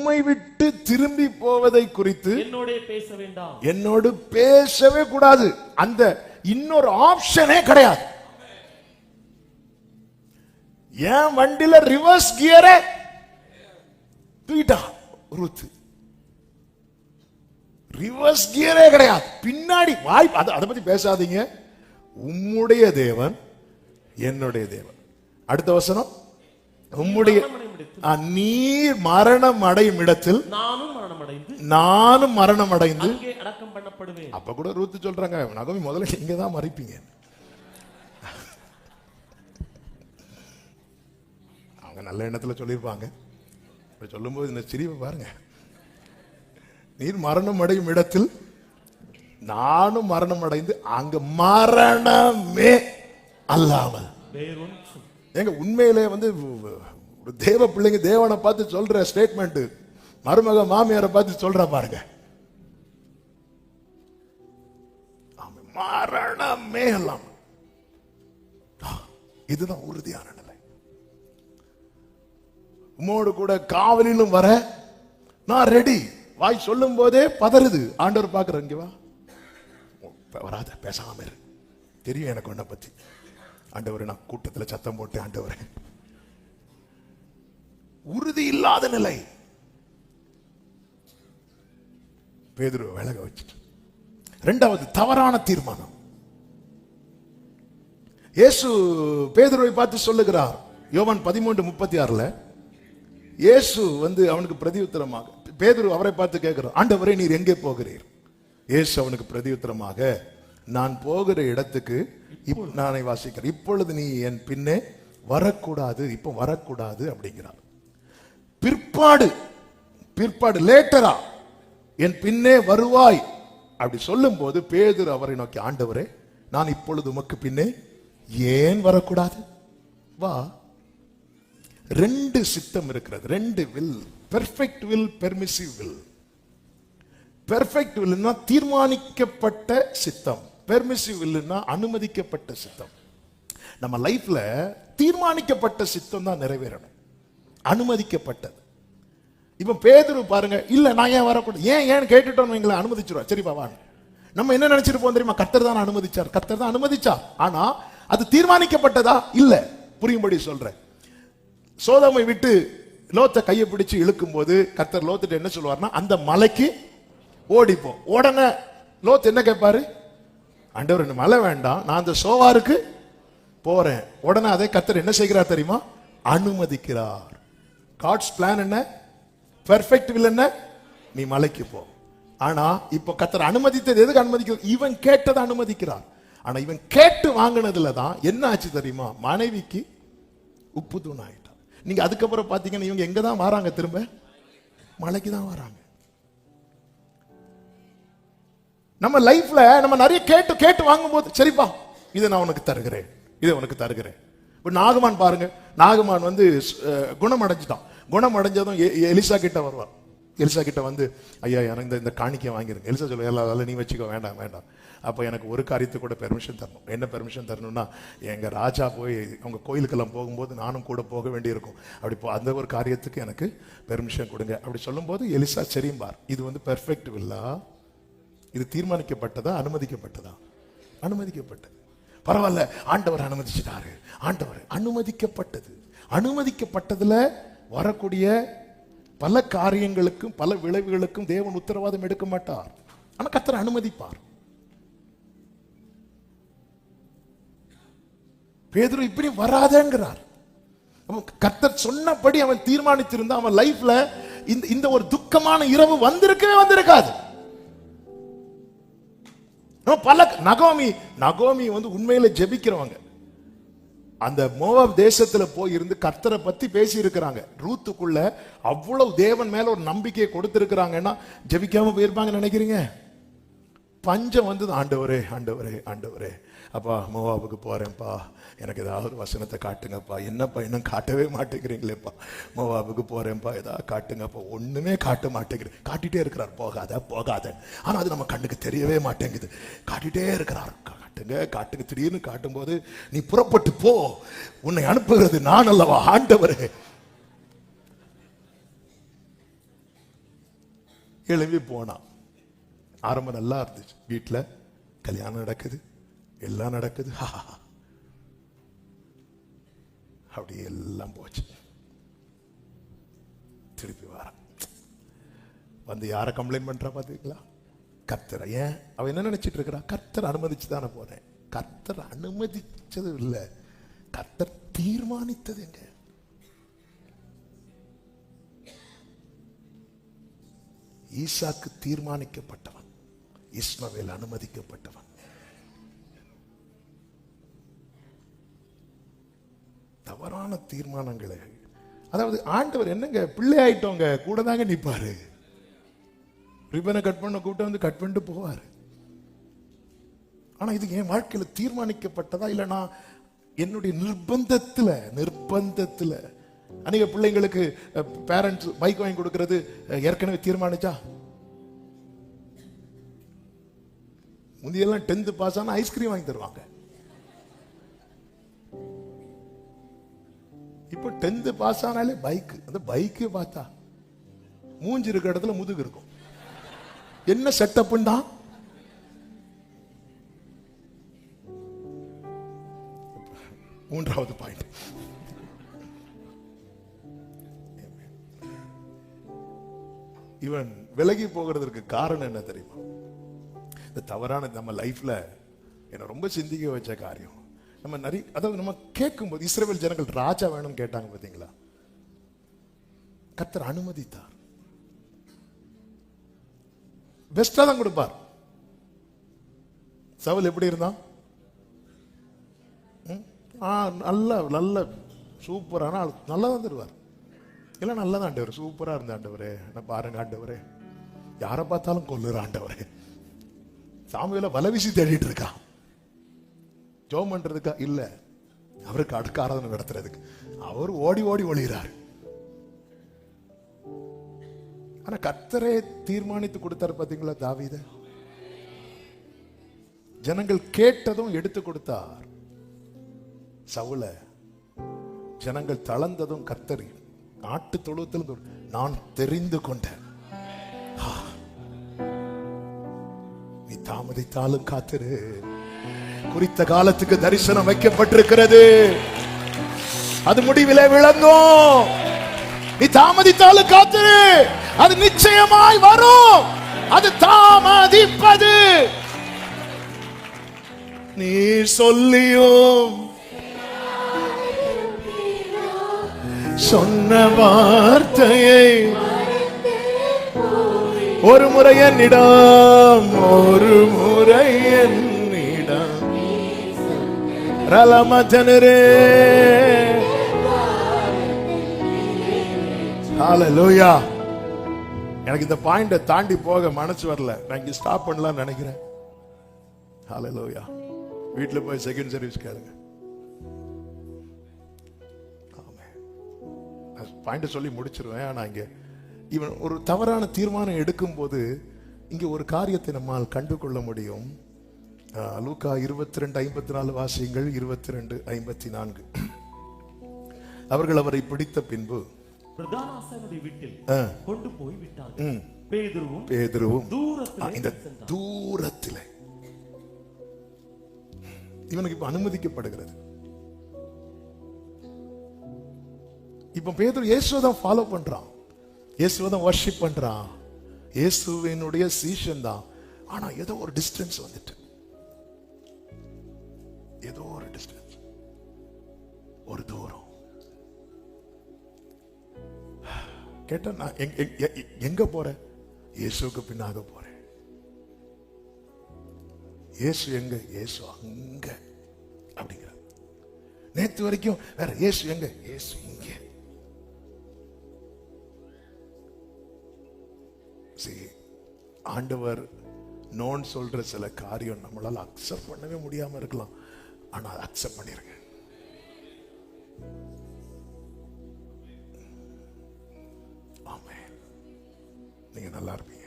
உம்மை விட்டு திரும்பி போவதை குறித்து என்னோட பேச வேண்டாம். என்னோடு பேசவே கூடாது. அந்த இன்னொரு ஆப்ஷனே கிடையாது. என் வண்டியில ரிவர்ஸ் கியரை தூக்கிட்டா ரூத். ரிவர்ஸ் கியரே கிடையாது. பின்னாடி வாய்ப்பு அதை பத்தி பேசாதீங்க. உம்முடைய தேவன் என்னுடைய தேவன். அடுத்த வசனம், உம்முடைய நீர் மரணம் அடையும் இடத்தில் நானும் மரணம் அடைந்து அடக்கம் பண்ணப்படுவேன். அப்ப கூட ரூத் சொல்றாங்க, நகோமி முதல்ல நீங்க தான் மறிப்பீங்க. அவங்க நல்ல எண்ணத்துல சொல்லியிருப்பாங்க. சொல்லும் போது இந்த சிரிப்பை பாருங்க. நீர் மரணம் அடையும் இடத்தில் நானும் மரணம் அடைந்து அங்க மரணமே அல்லாமல். எங்க உண்மையிலே வந்து தேவ பிள்ளைங்க தேவனை பார்த்து சொல்ற ஸ்டேட்மெண்ட் மருமக மாமியாரை பார்த்து சொல்ற பாருங்க, மரணமே அல்லாமல். இதுதான் உறுதியான நிலை. உம்மோடு கூட காவலிலும் வர நான் ரெடி. வாய் சொல்லும் போதே பதறுது. ஆண்டவர் பாக்குற, இங்க வா, வராத, பேசாம இரு, தெரியும் எனக்கு உன்னை பத்தி. ஆண்டவர் நான் கூட்டத்துல சத்தம் போட்டு, ஆண்டவர் உறுதி இல்லாத நிலை. பேதுருவை விலக வச்சுட்டு. இரண்டாவது தவறான தீர்மானம். இயேசு பேதுருவை பார்த்து சொல்லுகிறார், யோவான் 13:36 இயேசு வந்து அவனுக்கு பிரதியுத்தரமாக, பேதுரு அவரை பார்த்து கேட்கிறார், ஆண்டவரே நீர் எங்கே போகிறீர்? இயேசு அவனுக்கு பிரதியுத்தரமாக, நான் போகிற இடத்துக்கு நானே வாசிக்கிறேன், இப்பொழுது நீ என் பின்னே வரக்கூடாது, இப்போ வரக்கூடாது அப்படிங்கிறார். பிற்பாடு லேட்டரா என் பின்னே வருவாய் அப்படி சொல்லும் போது பேதுரு அவரை நோக்கி, ஆண்டவரே நான் இப்பொழுது உமக்கு பின்னே ஏன் வரக்கூடாது? வா. ரெண்டு சித்தம் இருக்கிறது, ரெண்டு will. Perfect will, permissive will. Perfect வில்னா தீர்மானிக்கப்பட்ட சித்தம், பெர்மிசிவ் வில்னா அனுமதிக்கப்பட்ட சித்தம். நம்ம லைஃப்ல தீர்மானிக்கப்பட்ட சித்தம் தான் நிறைவேறணும், அனுமதிக்கப்பட்டது. இப்ப பேதுரு பாருங்க, இல்ல நான் ஏன் வரக்கூடாது, ஏன் கேட்டுட்டோம் எங்களை அனுமதிச்சிருவா, சரி பாவா. நம்ம என்ன நினைச்சிருப்போம் தெரியுமா? கர்த்தர் தான் அனுமதிச்சார், கர்த்தர் தான் அனுமதிச்சார். ஆனா அது தீர்மானிக்கப்பட்டதா? இல்ல. புரியும்படி சொல்றேன். சோதோமை விட்டு லோத்தை கையை பிடிச்சு இழுக்கும் போது கர்த்தர் லோத்துட்டு என்ன சொல்லுவார்னா, அந்த மலைக்கு ஓடிப்போம். உடனே லோத் என்ன கேட்பாரு? ஆண்டவர் இந்த மலை வேண்டாம், நான் அந்த சோவாருக்கு போறேன். உடனே அதை கர்த்தர் என்ன செய்கிறார் தெரியுமா? அனுமதிக்கிறார். காட்ஸ் பிளான் என்ன? பெர்ஃபெக்ட் வில் என்ன? நீ மலைக்கு போ. ஆனா இப்ப கர்த்தர் அனுமதித்தது எதுக்கு அனுமதிக்கிறார்? இவன் கேட்டதை அனுமதிக்கிறார். ஆனா இவன் கேட்டு வாங்கினதுல தான் என்ன ஆச்சு தெரியுமா? மனைவிக்கு உப்பு தூண் ஆயிட்டான். நீங்க அதுக்கப்புறம் பாத்தீங்கன்னா இவங்க எங்க தான் வராங்க? திரும்ப மலைக்கு தான் வராங்க. நம்ம லைஃப்ல நம்ம நிறைய கேட்டு வாங்கும் போது, சரிப்பா இதை நான் உனக்கு தருகிறேன், இதை உனக்கு தருகிறேன். இப்ப நாகமான் பாருங்க, நாகமான் வந்து குணம் அடைஞ்சிட்டான். குணம் அடைஞ்சதும் எலிசா கிட்ட வருவார். எலிசா கிட்ட வந்து, ஐயா எனக்கு இந்த காணிக்கை வாங்கிருங்க. எலிசா சொல்ல, எல்லாரும் நீ வச்சுக்கோ, வேண்டாம் வேண்டாம். அப்போ எனக்கு ஒரு காரியத்துக்கு கூட பெர்மிஷன் தரணும். என்ன பெர்மிஷன் தரணும்னா, எங்கள் ராஜா போய் அவங்க கோயிலுக்கெல்லாம் போகும்போது நானும் கூட போக வேண்டியிருக்கும். அப்படி அந்த ஒரு காரியத்துக்கு எனக்கு பெர்மிஷன் கொடுங்க அப்படி சொல்லும்போது எலிசா சரிம்பார். இது வந்து பெர்ஃபெக்ட் வில்லா? இது தீர்மானிக்கப்பட்டதா, அனுமதிக்கப்பட்டதா? அனுமதிக்கப்பட்டது. பரவாயில்ல, ஆண்டவர் அனுமதிச்சிட்டாரு. ஆண்டவர் அனுமதிக்கப்பட்டது. அனுமதிக்கப்பட்டதுல வரக்கூடிய பல காரியங்களுக்கும் பல விளைவுகளுக்கும் தேவன் உத்தரவாதம் எடுக்க மாட்டார். ஆனா கர்த்தர் அனுமதிப்பார். பேதுரு இப்படி வராதேங்கிறார். கர்த்தர் சொன்னபடி அவன் தீர்மானித்திருந்தா அவன் லைஃப்ல இந்த ஒரு துக்கமான இரவு வந்திருக்காது. பல நகோமி வந்து உண்மையில ஜெபிக்கிறவங்க. அந்த மோவாப் தேசத்துல போய் இருந்து கர்த்தரை பத்தி பேசி இருக்கிறாங்க. ரூத்துக்குள்ள அவ்வளவு தேவன் மேல ஒரு நம்பிக்கையை கொடுத்திருக்கிறாங்கன்னா ஜெபிக்காம போயிருப்பாங்க நினைக்கிறீங்க? பஞ்சம் வந்தது. ஆண்டவரே ஆண்டவரே ஆண்டவரே, அப்பா மோவாபுக்கு போறேன்ப்பா, எனக்கு ஏதாவது ஒரு வசனத்தை காட்டுங்கப்பா. என்னப்பா இன்னும் காட்டவே மாட்டேங்கிறீங்களேப்பா. மோவாபுக்கு போறேன்ப்பா, ஏதாவது காட்டுங்கப்பா. ஒண்ணுமே காட்ட மாட்டேங்கிறேன். காட்டிட்டே இருக்கிறார், போகாத போகாத. ஆனா அது நம்ம கண்ணுக்கு தெரியவே மாட்டேங்குது. காட்டிட்டே இருக்கிறார், காட்டுங்க காட்டுங்க. திடீர்னு காட்டும் போது, நீ புறப்பட்டு போ, உன்னை அனுப்புகிறது நான் அல்லவா ஆண்டவரே. எழுப்பி போனான். ஆரம்பம் நல்லா இருந்துச்சு. வீட்டுல கல்யாணம் நடக்குது, எல்லாம் நடக்குது. அப்படி எல்லாம் போச்சு. திருப்பி வரான். வந்து யார கம்ப்ளைண்ட் பண்றா பாத்தீங்களா? கர்த்தர். ஏன் அவன் என்ன நினைச்சிட்டு இருக்கிறா? கர்த்தர் அனுமதிச்சு தானே போனேன். கர்த்தர் அனுமதிச்சது இல்ல, கர்த்தர் தீர்மானித்தது. எங்க ஈசாக்கு தீர்மானிக்கப்பட்டவன், இஸ்மவேல் அனுமதிக்கப்பட்டவன். தவறான தீர்மானங்களை, அதாவது ஆண்டவர் என்னங்க பிள்ளை ஆயிட்டோங்க கூட தாங்க நிப்பாரு. ரிப்பனை கட் பண்ண கூட்டம் வந்து கட் பண்ணிட்டு போவாரு. ஆனா இது என் வாழ்க்கையில தீர்மானிக்கப்பட்டதா இல்லைனா என்னுடைய நிர்பந்தத்துல அநேக பிள்ளைங்களுக்கு பேரண்ட்ஸ் பைக் வாங்கி கொடுக்கிறது ஏற்கனவே தீர்மானிச்சா? முந்தியெல்லாம் 10th பாஸ் ஆனா ஐஸ்கிரீம் வாங்கி தருவாங்க. இப்போ 10th பாஸ் ஆனாலே பைக். அந்த பைக்கு பார்த்தா மூஞ்சி இருக்கிற இடத்துல முதுகு இருக்கும். என்ன செட்டப்னா மூன்றாவது பாயிண்ட். இவன் விலகி போகிறதுக்கு காரணம் என்ன தெரியுமா? இந்த தவறான நம்ம லைஃப்ல என்ன ரொம்ப சிந்திக்க வச்ச காரியம். நம்ம நிறைய, அதாவது நம்ம கேட்கும்போது இஸ்ரவேல் ஜனங்கள் ராஜா வேணும் கேட்டாங்க பாத்தீங்களா? கர்த்தர் அனுமதித்தார். பெஸ்டா தான் கொடுப்பார். சவுல் எப்படி இருந்தான்? நல்ல நல்ல சூப்பரான ஆள், நல்லா தான் தருவார். இல்ல நல்லதான் ஆண்டவர், சூப்பரா இருந்த ஆண்டவரே, நான் பாருங்க ஆண்டவரே, யாரை பார்த்தாலும் கொல்லுற ஆண்டவரே. சாமுவேல வலை வீசி தேடிட்டு இருக்கான். ஜெபம் பண்றதுக்கா? இல்ல, அவருக்கு அடுக்க ஆராதனை நடத்துறதுக்கு. அவர் ஓடி ஓடி ஒளிகிறார். ஆனா கர்த்தரே தீர்மானித்து கொடுத்தாரு பாத்தீங்களா தாவீத? ஜனங்கள் கேட்டதும் எடுத்து கொடுத்தார். சவுல ஜனங்கள் தளர்ந்ததும் கர்த்தர் நாட்டு தொழுவத்தில் நான் தெரிந்து கொண்டேன். நீ தாமதித்தாலும் காத்திரு, குறித்த காலத்துக்கு தரிசனம் வைக்கப்பட்டிருக்கிறது, அது முடிவிலே விளங்கும். நீ தாமதித்தாலும் காத்திரு, அது நிச்சயமாய் வரும். அது தாமதிப்பது நீ சொல்லியும் சொன்ன வார்த்தையை ஒரு முறை என்னிடம், ஒரு முறை என்னிடம் ரலமஜனரே. ஹalleluya. எனக்கு இந்த பாயிண்ட தாண்டி போக மனசு வரல. நான் இங்க ஸ்டாப் பண்ணலாம்னு நினைக்கிறேன். ஹalleluya. வீட்டுல போய் செகண்ட் சர்வீஸ் கேளுங்க. பாயிண்ட் சொல்லி முடிச்சிருவேன். ஆனா இங்க இவன் ஒரு தவறான தீர்மானம் எடுக்கும் போது இங்க ஒரு காரியத்தை நம்மால் கண்டு கொள்ள முடியும். லூக்கா 22:54 வாசியுங்கள். 22:54. அவர்கள் அவரை பிடித்த பின்பு பிரதான ஆசாரியனுடைய வீட்டில் கொண்டு போய் விட்டார்கள். பேதுருவும் தூரத்திலே இவனுக்கு இப்ப அனுமதிக்கப்படுகிறது. இப்ப பேதுரு இயேசுவை தான் ஃபாலோ பண்றான், இயேசுவை தான் வர்ஷிப் பண்றான், இயேசுவினுடைய சீஷன் தான். ஆனா ஏதோ ஒரு டிஸ்டன்ஸ் வந்துட்டு, ஏதோ ஒரு டிஸ்டன்ஸ், ஒரு தூரம். கேட்டா நான் எங்க போறேன்? இயேசுக்கு பின்னாக போறேன். இயேசு எங்க? இயேசு அங்க அப்படிங்கிற. நேத்து வரைக்கும் வேற, இயேசு எங்க? இயேசு இங்க. ஆண்டவர் நோன் சொல்ற சில காரியம் நம்மளால அக்செப்ட் பண்ணவே முடியாம இருக்கலாம். ஆனா அக்செப்ட் பண்ணிருங்க. ஆமென். நீங்க நல்லா இருப்பீங்க.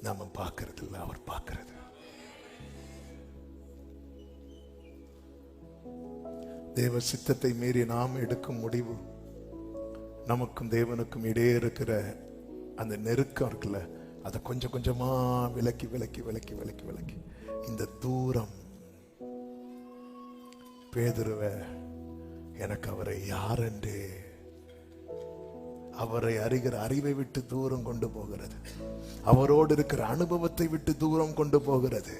நாம பார்க்கிறது இல்ல, அவர் பார்க்கிறது. தேவ சித்தத்தை மீறி நாம் எடுக்கும் முடிவு நமக்கும் தேவனுக்கும் இடையே இருக்கிற அந்த நெருக்கம் இருக்குல்ல, அதை கொஞ்சம் கொஞ்சமா விலக்கி விலக்கி விலக்கி விலக்கி விலக்கி இந்த தூரம் பேதுருவ எனக்கு அவரை யார் என்று அவரை அறிகிற அறிவை விட்டு தூரம் கொண்டு போகிறது, அவரோடு இருக்கிற அனுபவத்தை விட்டு தூரம் கொண்டு போகிறது,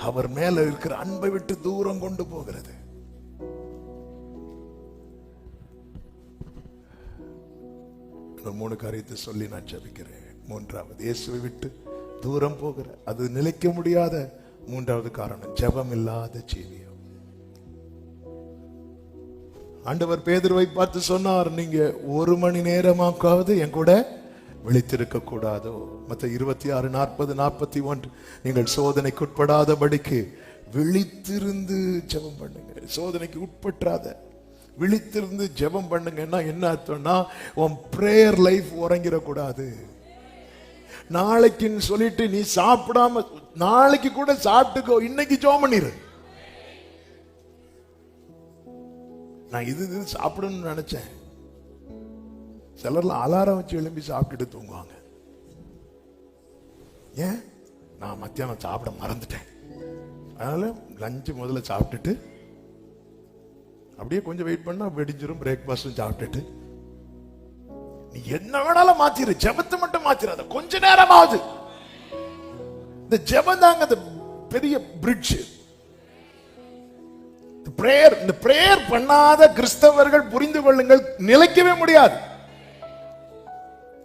அவர் மேல இருக்கிற அன்பை விட்டு தூரம் கொண்டு போகிறது. மூணு காரியத்தை சொல்லி நான் ஜெபிக்கிறேன். மூன்றாவது, இயேசுவை விட்டு தூரம் போகிற அது நிலைக்க முடியாத மூன்றாவது காரணம் ஜெபம் இல்லாத ஜீவியம். ஆண்டவர் பேதுருவை பார்த்து சொன்னார், நீங்க 1 மணி நேரமாக்காவது என் கூட விழித்திருக்க கூடாதோ. மத்த 26:40-41 நீங்கள் சோதனைக்கு உட்படாதபடிக்கு விழித்திருந்து ஜெபம் பண்ணுங்க. சோதனைக்கு உட்பற்றாத விழித்திருந்து ஜெபம் பண்ணுங்கன்னா என்ன அர்த்தம்னா, உன் பிரேயர் லைஃப் உறங்கிடக்கூடாது. நாளைக்குன்னு சொல்லிட்டு நீ சாப்பிடாம, நாளைக்கு கூட சாப்பிட்டுக்கோ, இன்னைக்கு ஜெபம் பண்ணிரு. நான் இது சாப்பிடணும்னு நினைச்சேன். சிலர்லாம் அலாரம் வச்சு எழும்பி சாப்பிட்டுட்டு தூங்குவாங்க. ஏன்? நான் மத்தியானம் சாப்பிட மறந்துட்டேன், அதனால லஞ்சு முதல்ல சாப்பிட்டுட்டு அப்படியே கொஞ்சம் வெயிட் பண்ணா வெடிஞ்சிரும். பிரேக்பாஸ்டும் சாப்பிட்டுட்டு நீ என்ன வேணாலும் மாத்திரு, ஜெபத்தை மட்டும் மாத்திராத. கொஞ்ச நேரமாவது இந்த ஜெபம் தாங்க அந்த பெரிய பிரிட்ஜ். இந்த பிரேயர் பண்ணாத கிறிஸ்தவர்கள் புரிந்து கொள்ளுங்கள், நிலைக்கவே முடியாது.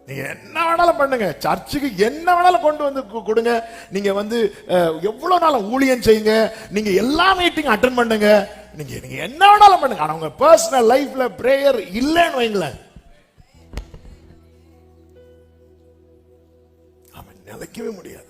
நீங்க என்ன வேணாலும் பண்ணுங்க, சர்ச்சுக்கு என்ன வேணாலும் கொண்டு வந்து கொடுங்க, நீங்க வந்து எவ்வளவு நாள் ஊழியம் செய்யுங்க, நீங்க எல்லா மீட்டிங் அட்டெண்ட் பண்ணுங்க, நீங்க என்ன வேணாலும் பண்ணுங்க. ஆனா உங்க பர்சனல் லைஃப்ல பிரேயர் இல்லைன்னு வைங்களேன், அவன் நிலைக்கவே முடியாது.